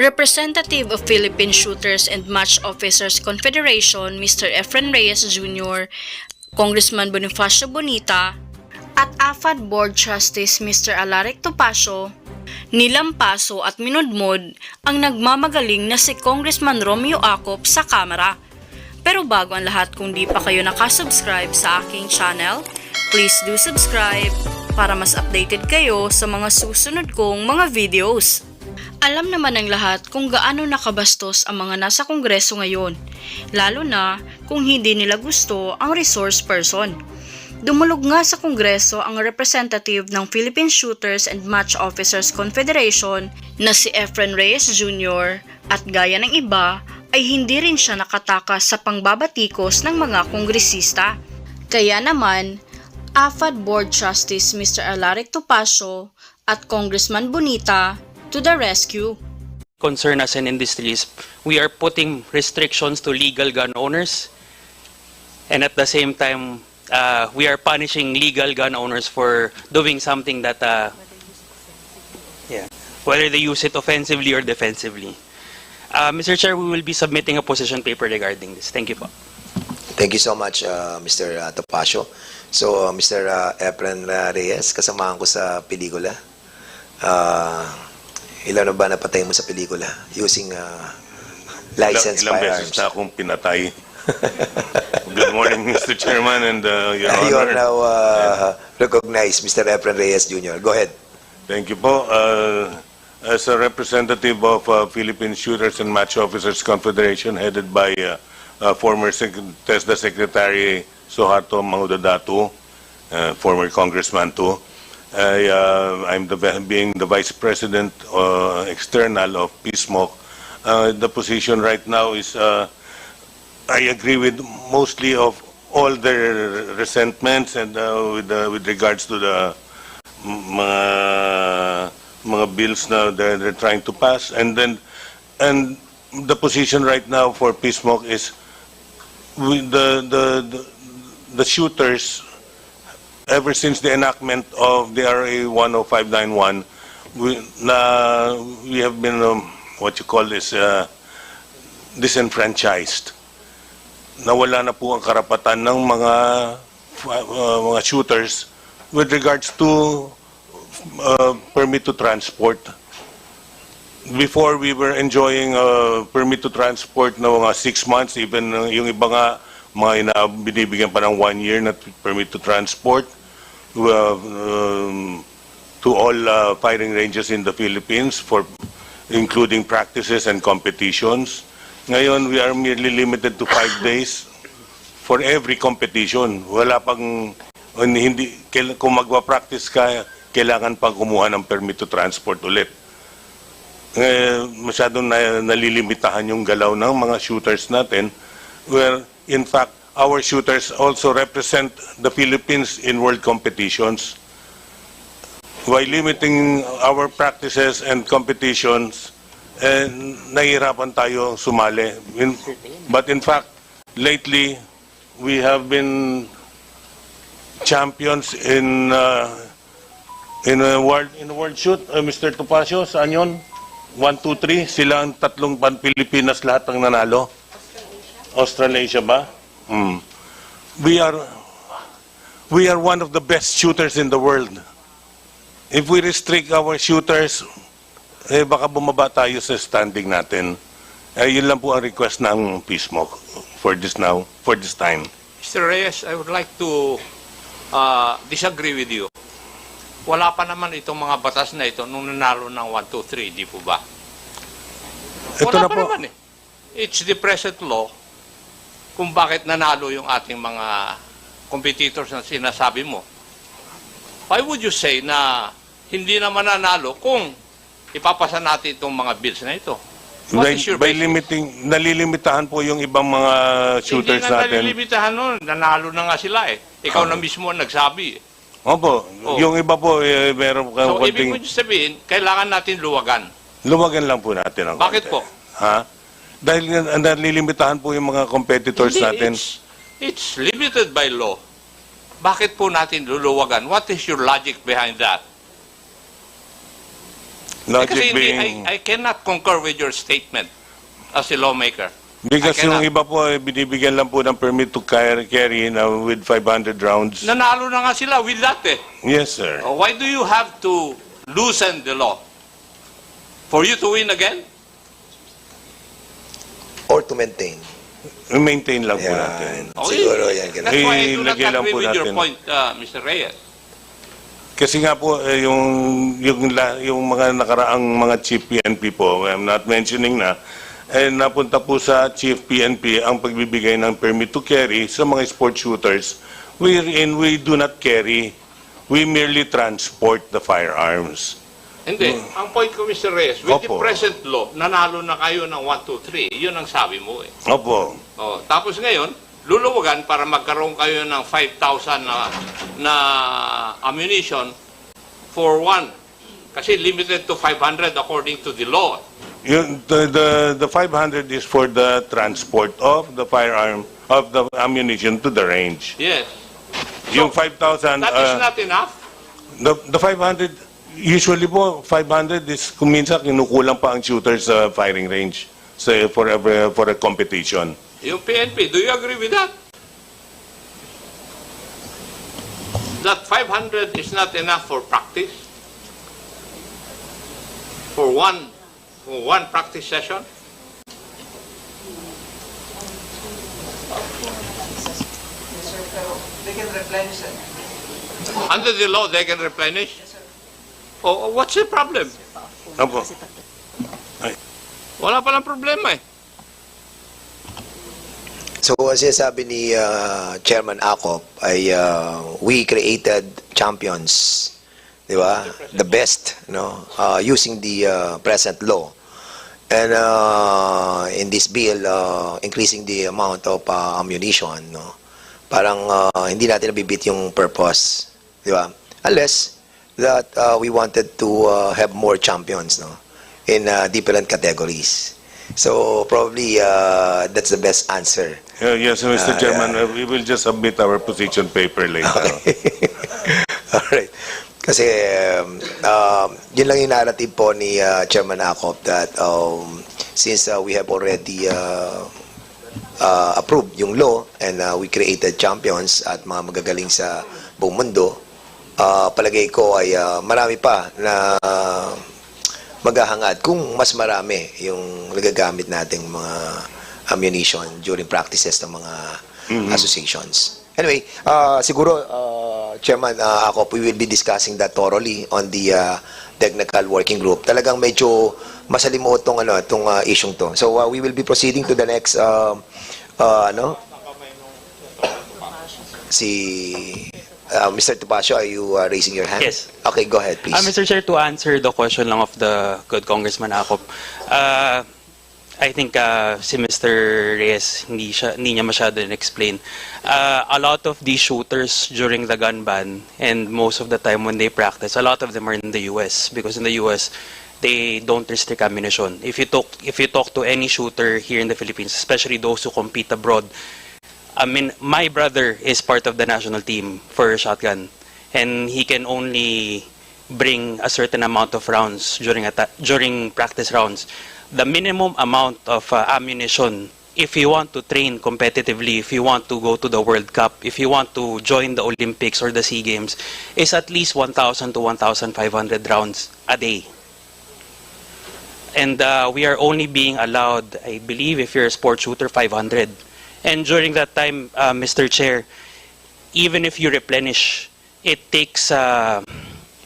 Representative of Philippine Shooters and Match Officers Confederation Mr. Efren Reyes Jr., Congressman Bonifacio Bonita, at AFAD Board Justice Mr. Alaric Topacio, nilampaso at minudmod ang nagmamagaling na si Congressman Romeo Acop sa Kamara. Pero bago ang lahat, kung di pa kayo nakasubscribe sa aking channel, please do subscribe para mas updated kayo sa mga susunod kong mga videos. Alam naman ng lahat kung gaano nakabastos ang mga nasa Kongreso ngayon, lalo na kung hindi nila gusto ang resource person. Dumulog nga sa Kongreso ang representative ng Philippine Shooters and Match Officers Confederation na si Efren Reyes Jr. at gaya ng iba ay hindi rin siya nakatakas sa pangbabatikos ng mga kongresista. Kaya naman, AFAD Board Justice Mr. Alaric Topacio at Congressman Bonita to the rescue. Concern us in industries, we are putting restrictions to legal gun owners, and at the same time, we are punishing legal gun owners for doing something that, whether they use it offensively or defensively. Mr. Chair, we will be submitting a position paper regarding this. Thank you po. Thank you so much, Mr. Topacio. So, Mr. Efren Reyes, kasamahan ko sa pelikula. Ilan na ba napatay mo sa pelikula using licensed ilang firearms? beses na akong pinatay. Good morning, Mr. Chairman and Your You are Honor. now recognized, Mr. Efren Reyes Jr. Go ahead. Thank you po. As a representative of Philippine Shooters and Match Officers Confederation headed by former TESDA Secretary Suharto Mangudadatu, former congressman too, I'm being the Vice President External of PSMOC. The position right now is I agree with mostly of all their resentments and with regards to the mga bills na they're trying to pass, and the position right now for PSMOC is the shooters. Ever since the enactment of the RA 10591, we have been what you call this disenfranchised. Nawala na po ang karapatan ng mga shooters with regards to permit to transport. Before, we were enjoying permit to transport na mga 6 months, even yung iba nga mga binibigyan pa ng 1 year na permit to transport to all firing ranges in the Philippines, for including practices and competitions. Ngayon, we are merely limited to 5 days for every competition. Wala pang, kung magpa-practice ka, kailangan pang kumuha ng permit to transport ulit. Masyadong nalilimitahan yung galaw ng mga shooters natin, where in fact, our shooters also represent the Philippines in world competitions. By limiting our practices and competitions, nahihirapan tayo sumali. But in fact, lately, we have been champions in world shoot. Mr. Topacio, saan yun? 1, 2, 3, sila ang tatlong pan-Pilipinas lahat ang nanalo. Australasia ba? We are one of the best shooters in the world. If we restrict our shooters, baka bumaba tayo sa standing natin. Yun lang po ang request ng PSMOC for this time. Mr. Reyes, I would like to disagree with you. Wala pa naman itong mga batas na ito nung nanalo ng 1, 2, 3, di po ba? Ito Wala na pa po. naman eh. It's the present law kung bakit nanalo yung ating mga competitors na sinasabi mo. Why would you say na hindi naman nanalo kung ipapasa natin itong mga bills na ito? What is your By basis? nalilimitahan po yung ibang mga shooters Hindi nga natin. nalilimitahan nun. Nanalo na nga sila eh. Ikaw na mismo ang nagsabi eh. Opo, Oh. yung iba po, meron So, ibig konting... mo sabihin, kailangan natin luwagan. Luwagan lang po natin ang Bakit konti. po? Ha? Dahil nalilimitahan po yung mga competitors Hindi, natin. it's limited by law. Bakit po natin luluwagan? What is your logic behind that? Logic Kasi hindi, being, I cannot concur with your statement as a lawmaker. because I yung cannot. iba po, binibigyan lang po ng permit to carry na with 500 rounds. Nanalo na nga sila with that eh. Yes, sir. Why do you have to loosen the law? For you to win again? Or to maintain. Maintain lang po natin. Yan. Siguro yan. That's Ganun. why I do not Ilagay lang agree po with your natin. point, Mr. Reyes. Kasi nga po, yung mga nakaraang mga chief PNP po, I'm not mentioning na, napunta po sa chief PNP ang pagbibigay ng permit to carry sa mga sport shooters wherein we do not carry, we merely transport the firearms. Hindi. Ang point ko, Mr. Reyes, with the Opo. present law, nanalo na kayo ng 1, 2, 3. Yun ang sabi mo eh. Opo. Oh, tapos ngayon, luluwagan para magkaroon kayo ng 5,000 na ammunition for one. Kasi limited to 500 according to the law. The 500 is for the transport of the firearm, of the ammunition to the range. Yes. Yung 5,000, That is not enough. the 500, usually po, 500 is kung minsan kinukulang pa ang shooter sa firing range for a competition. Yung PNP, do you agree with that? That 500 is not enough for practice? For one practice session? They can replenish it. Under the law, they can replenish? Oh, what's the problem? Opo. Wala palang problema eh. So, as sinasabi ni Chairman Acop, ay we created champions, di ba? The best, no? Using the present law. And in this bill, increasing the amount of ammunition, no? Parang hindi natin nabibit yung purpose, di ba? Unless that we wanted to have more champions, no? In different categories. So probably that's the best answer. Yes, Mr. Chairman, we will just submit our position paper later. All right. Kasi yun lang yung narrative po ni Chairman Acop that since we have already approved yung law and we created champions at mga magagaling sa buong mundo, palagay ko ay marami pa na maghahangad kung mas marami yung nagagamit nating mga ammunition during practices ng mga associations. Anyway, siguro, Chairman, we will be discussing that thoroughly on the technical working group. Talagang medyo masalimuot tong isyung to. So we will be proceeding to the next Mr. Topacio, are you raising your hand? Yes. Okay, go ahead, please. Mr. Chair, to answer the question lang of the good Congressman Acop, I think si Mr. Reyes, hindi niya masyado explain. A lot of these shooters during the gun ban, and most of the time when they practice, a lot of them are in the US, because in the US, they don't restrict ammunition. If you talk to any shooter here in the Philippines, especially those who compete abroad, I mean, my brother is part of the national team for shotgun, and he can only bring a certain amount of rounds during practice rounds. The minimum amount of ammunition, if you want to train competitively, if you want to go to the World Cup, if you want to join the Olympics or the SEA Games, is at least 1,000 to 1,500 rounds a day. And we are only being allowed, I believe, if you're a sports shooter, 500. And during that time, Mr. Chair, even if you replenish, it takes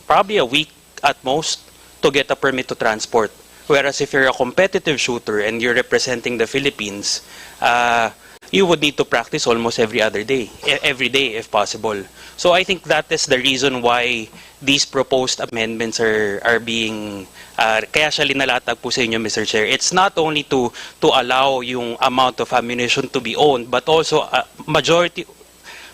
probably a week at most to get a permit to transport. Whereas if you're a competitive shooter and you're representing the Philippines, you would need to practice almost every day if possible. So I think that is the reason why these proposed amendments are being kaya siya linalatag po sa inyo, Mr. Chair. It's not only to allow yung amount of ammunition to be owned, but also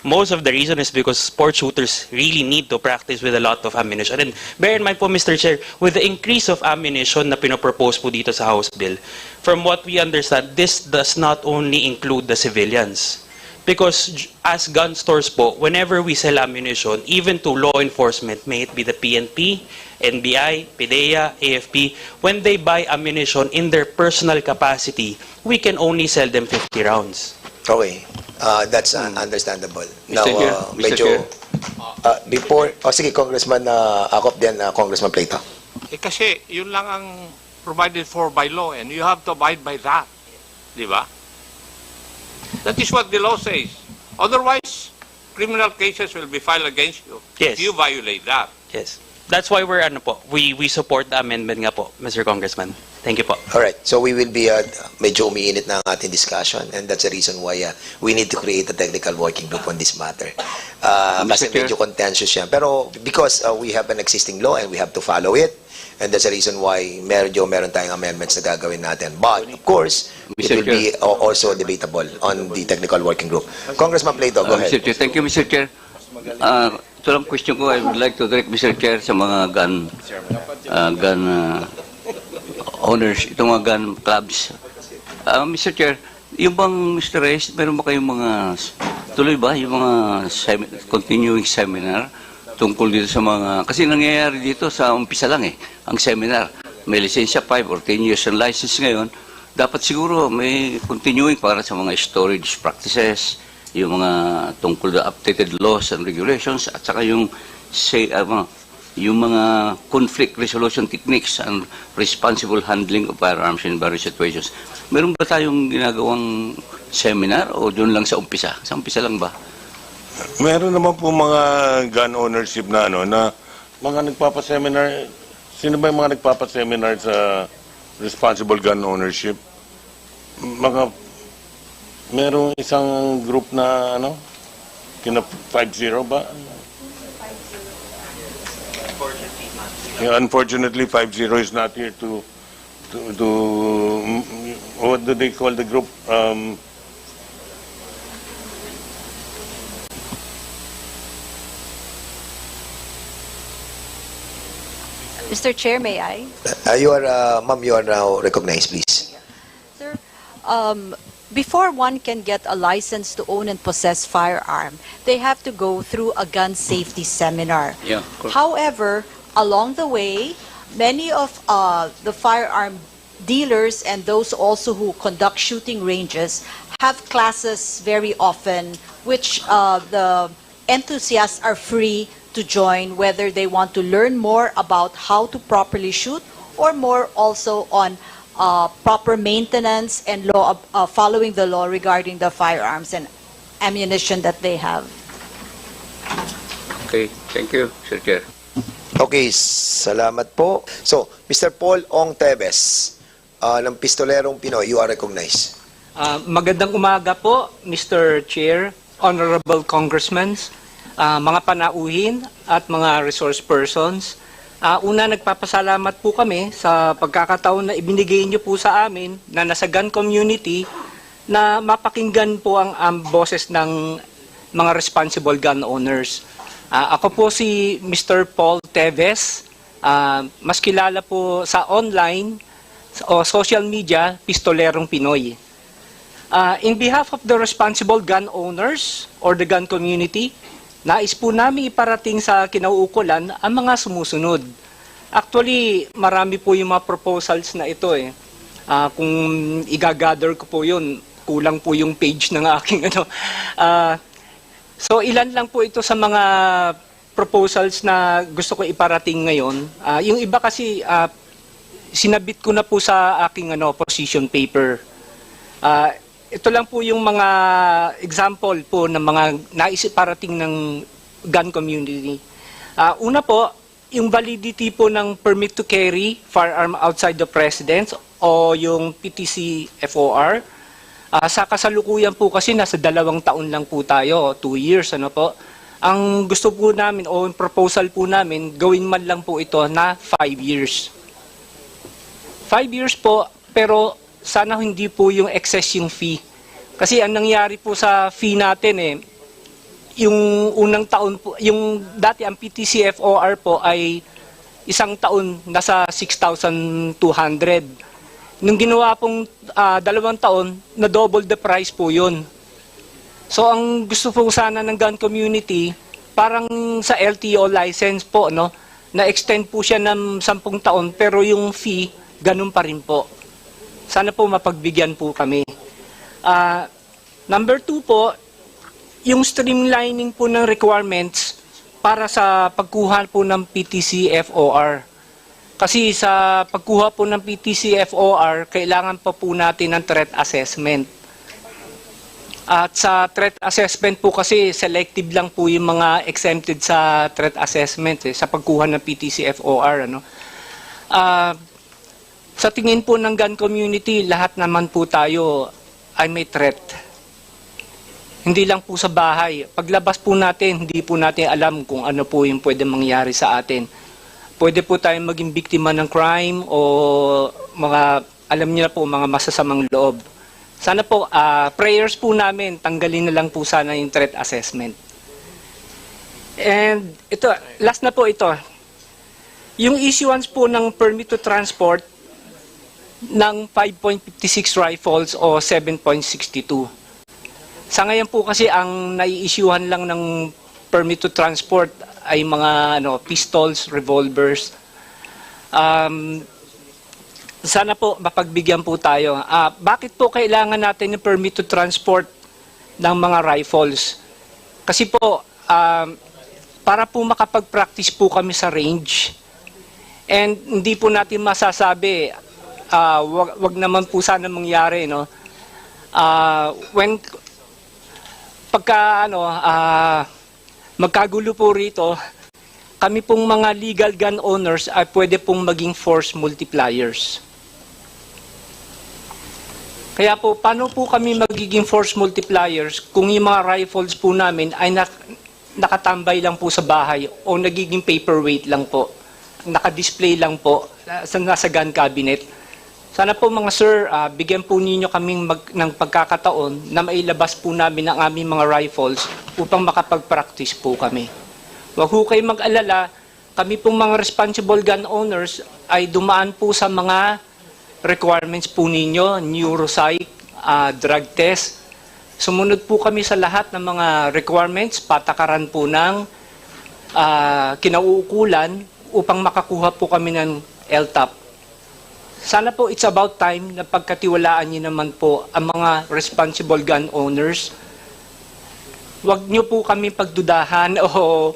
most of the reason is because sports shooters really need to practice with a lot of ammunition. And bear in mind po, Mr. Chair, with the increase of ammunition na pinopropose po dito sa House Bill, from what we understand, this does not only include the civilians. Because as gun stores po, whenever we sell ammunition, even to law enforcement, may it be the PNP, NBI, PDEA, AFP, when they buy ammunition in their personal capacity, we can only sell them 50 rounds. Okay. That's understandable. Now, Chair, Mr. medyo, Chair. before, sige, Congressman Acop, then Congressman Plato. Kasi yun lang ang provided for by law and you have to abide by that. Di ba? That is what the law says. Otherwise, criminal cases will be filed against you if Yes. you violate that. Yes. That's why we support the amendment nga po, Mr. Congressman. Thank you po. All right. So we will be, medyo umiinit na ang ating discussion, and that's the reason why we need to create a technical working group on this matter. Kasi Mr. Chair. medyo contentious yan. Pero because we have an existing law and we have to follow it, and that's the reason why meron tayong amendments na gagawin natin. But, of course, it Mr. will be also debatable on the technical working group. Congressman Plato, go ahead. Mr. Chair, thank you, Mr. Chair. Ito lang question ko, I would like to direct, Mr. Chair, sa mga gun owners, itong mga gun clubs. Mr. Chair, yung bang, Mr. Reyes, meron ba kayong mga, tuloy ba, yung mga continuing seminar tungkol dito sa mga, kasi nangyayari dito sa umpisa lang ang seminar. May lisensya 5 or 10 years ang license ngayon, dapat siguro may continuing para sa mga storage practices, yung mga tungkol na updated laws and regulations, at saka yung mga conflict resolution techniques and responsible handling of firearms in various situations. Meron ba tayong ginagawang seminar o doon lang sa umpisa? Sa umpisa lang ba? Meron naman po mga gun ownership na na mga nagpapaseminar. Sino ba yung mga nagpapaseminar sa responsible gun ownership? Merong isang group na kina 5-0 ba? Yeah, unfortunately, 5-0 is not here to what do they call the group? Mr. Chair, may I? Ma'am, you are now recognized, please. Sir, before one can get a license to own and possess firearm, they have to go through a gun safety seminar. Yeah, correct. However, along the way, many of the firearm dealers and those also who conduct shooting ranges have classes very often, which the enthusiasts are free to join, whether they want to learn more about how to properly shoot or more also on proper maintenance and law, following the law regarding the firearms and ammunition that they have. Okay, thank you, Mr. Chair. Okay, salamat po. So, Mr. Paul Ong Teves, ng Pistolerong Pinoy, you are recognized. Magandang umaga po, Mr. Chair, Honorable Congressmen, mga panauhin at mga resource persons. Una, nagpapasalamat po kami sa pagkakataon na ibinigay niyo po sa amin na nasa gun community na mapakinggan po ang boses ng mga responsible gun owners. Ako po si Mr. Paul Teves, mas kilala po sa online o social media, Pistolerong Pinoy. In behalf of the responsible gun owners or the gun community, nais po namin iparating sa kinauukulan ang mga sumusunod. Actually, marami po yung mga proposals na ito eh. Kung i-gather ko po yun, kulang po yung page ng aking So ilan lang po ito sa mga proposals na gusto ko iparating ngayon. Yung iba kasi sinabit ko na po sa aking position paper. Ito lang po yung mga example po ng mga naisip parating ng gun community. Una po, yung validity po ng permit to carry firearm outside the residence o yung PTC FOR. Sa kasalukuyan po kasi nasa 2 taon lang po tayo, 2 years po. Ang gusto po namin o proposal po namin, gawin man lang po ito na 5 years. 5 years po, pero sana hindi po yung excess yung fee. Kasi ang nangyari po sa fee natin yung unang taon po, yung dati ang PTC FOR po ay 1 taon nasa 6,200. Nung ginawa pong 2 taon, na double the price po yun. So ang gusto po sana ng gun community, parang sa LTO license po, na-extend po siya ng 10 taon pero yung fee, ganun pa rin po. Sana po mapagbigyan po kami. Number 2 po, yung streamlining po ng requirements para sa pagkuha po ng PTC FOR. Kasi sa pagkuha po ng PTC FOR, kailangan pa po natin ng threat assessment. At sa threat assessment po kasi selective lang po yung mga exempted sa threat assessment sa pagkuha ng PTC FOR. Sa tingin po ng gun community, lahat naman po tayo ay may threat. Hindi lang po sa bahay. Paglabas po natin, hindi po natin alam kung ano po yung pwede mangyari sa atin. Pwede po tayong maging biktima ng crime o mga, alam niyo na po, mga masasamang loob. Sana po, prayers po namin, tanggalin na lang po sana yung threat assessment. And ito, last na po ito. Yung issuance po ng permit to transport ng 5.56 rifles o 7.62. Sa ngayon po kasi ang nai-issuehan lang ng permit to transport ay mga pistols, revolvers. Sana po mapagbigyan po tayo. Bakit po kailangan natin ng permit to transport ng mga rifles? Kasi po, para po makapag-practice po kami sa range. And hindi po natin masasabi, wag naman po sana mangyari, no? Pagka magkagulo po rito, kami pong mga legal gun owners ay pwede pong maging force multipliers. Kaya po, paano po kami magiging force multipliers kung yung mga rifles po namin ay nakatambay lang po sa bahay o nagiging paperweight lang po, nakadisplay lang po nasa gun cabinet? Sana po mga sir, bigyan po ninyo kaming ng pagkakataon na mailabas po namin ang aming mga rifles upang makapag-practice po kami. Huwag po kayo mag-alala, kami pong mga responsible gun owners ay dumaan po sa mga requirements po ninyo, neuropsych, drug test. Sumunod po kami sa lahat ng mga requirements, patakaran po ng kinauukulan upang makakuha po kami ng LTAP. Sana po it's about time na pagkatiwalaan niyo naman po ang mga responsible gun owners. Huwag niyo po kami pagdudahan o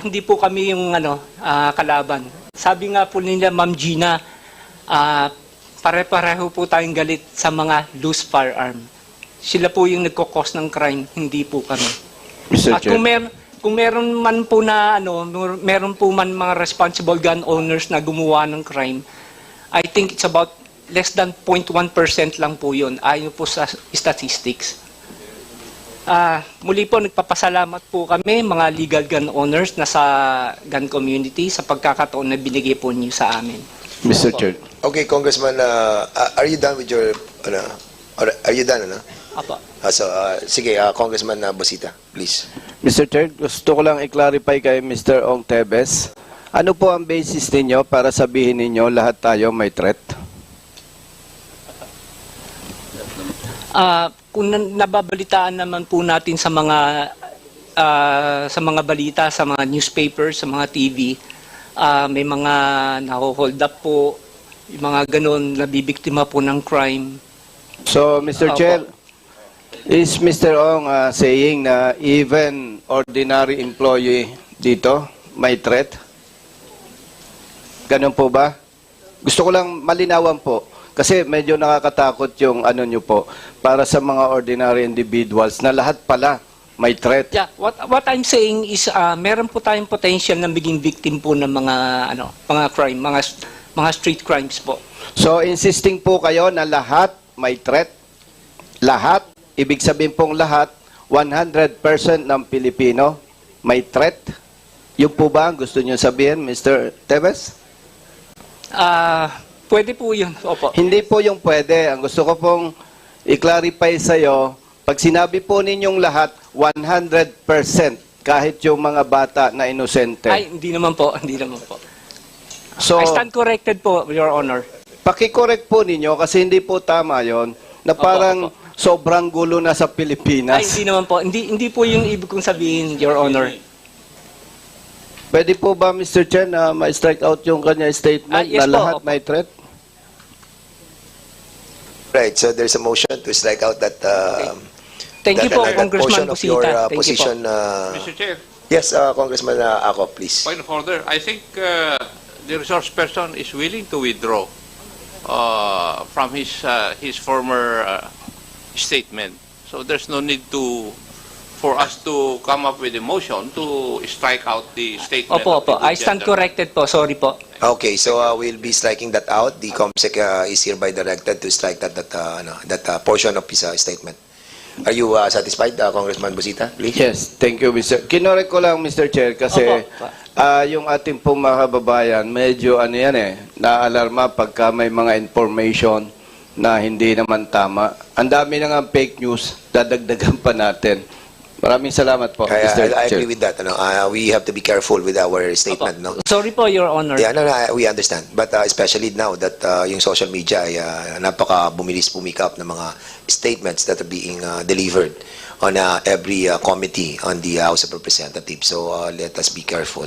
hindi po kami yung kalaban. Sabi nga po nila Ma'am Gina, pare-pareho po tayong galit sa mga loose firearm. Sila po yung nagkokos ng crime, hindi po kami. Mr. At Chair. kung meron man po na meron po man mga responsible gun owners na gumawa ng crime, I think it's about less than 0.1% lang po yun, ayon po sa statistics. Muli po, nagpapasalamat po kami, mga legal gun owners na sa gun community, sa pagkakataon na binigay po niyo sa amin. Mr. Chair. Okay, Congressman, are you done with your, are you done, Apa. Sige, Congressman Busita, please. Mr. Chair, gusto ko lang i-clarify kay Mr. Ong Tevez. Ano po ang basis ninyo para sabihin ninyo lahat tayo may threat? Kung nababalitaan naman po natin sa mga balita, sa mga newspapers, sa mga TV, may mga naho-hold up po, yung mga ganun, nabibiktima po ng crime. So, Mr. Chair, is Mr. Ong saying na even ordinary employee dito may threat? Ganun po ba? Gusto ko lang malinawan po. Kasi medyo nakakatakot yung nyo po para sa mga ordinary individuals na lahat pala may threat. Yeah, what I'm saying is meron po tayong potential na maging victim po ng mga crime, mga street crimes po. So, insisting po kayo na lahat may threat? Lahat? Ibig sabihin pong lahat, 100% ng Pilipino may threat? Yung po ba ang gusto nyo sabihin, Mr. Tevez? Pwede po yun. Opo. Hindi po yung pwede. Ang gusto ko pong i-clarify sa'yo, pag sinabi po ninyong lahat, 100%, kahit yung mga bata na inosente. Ay, hindi naman po. Hindi naman po. So, I stand corrected po, Your Honor. paki-correct po ninyo kasi hindi po tama yon na parang sobrang gulo na sa Pilipinas. Ay, hindi naman po. Hindi po yung ibig kong sabihin, Your Honor. Pwede po ba, Mr. Chair, na ma-strike out yung kanya statement Yes na po, lahat opo. may threat? Right, so there's a motion to strike out that Thank you po, that Congressman portion of your Busita. Thank you po. position. Mr. Chair, Yes, Congressman Ako, please. point of order. I think the resource person is willing to withdraw from his former statement. So there's no need for us to come up with a motion to strike out the statement. Opo, of the opo. I good stand gentleman. corrected po. Sorry po. Okay, so we'll be striking that out. The COMSEC is hereby directed to strike that portion of his statement. Are you satisfied, Congressman Busita? Please. Yes, thank you, Mr. Kinorek ko lang, Mr. Chair, kasi Opo. yung ating pong mga kababayan, medyo naalarma pagka may mga information na hindi naman tama. Ang dami na nga fake news, dadagdagan pa natin. Maraming salamat po, Mr. I Chair. agree with that. We have to be careful with our statement. No? Sorry po, Your Honor. Yeah, no, we understand. But especially now that yung social media ay napaka bumilis pumikap ng mga statements that are being delivered on every committee on the House of Representatives. So let us be careful.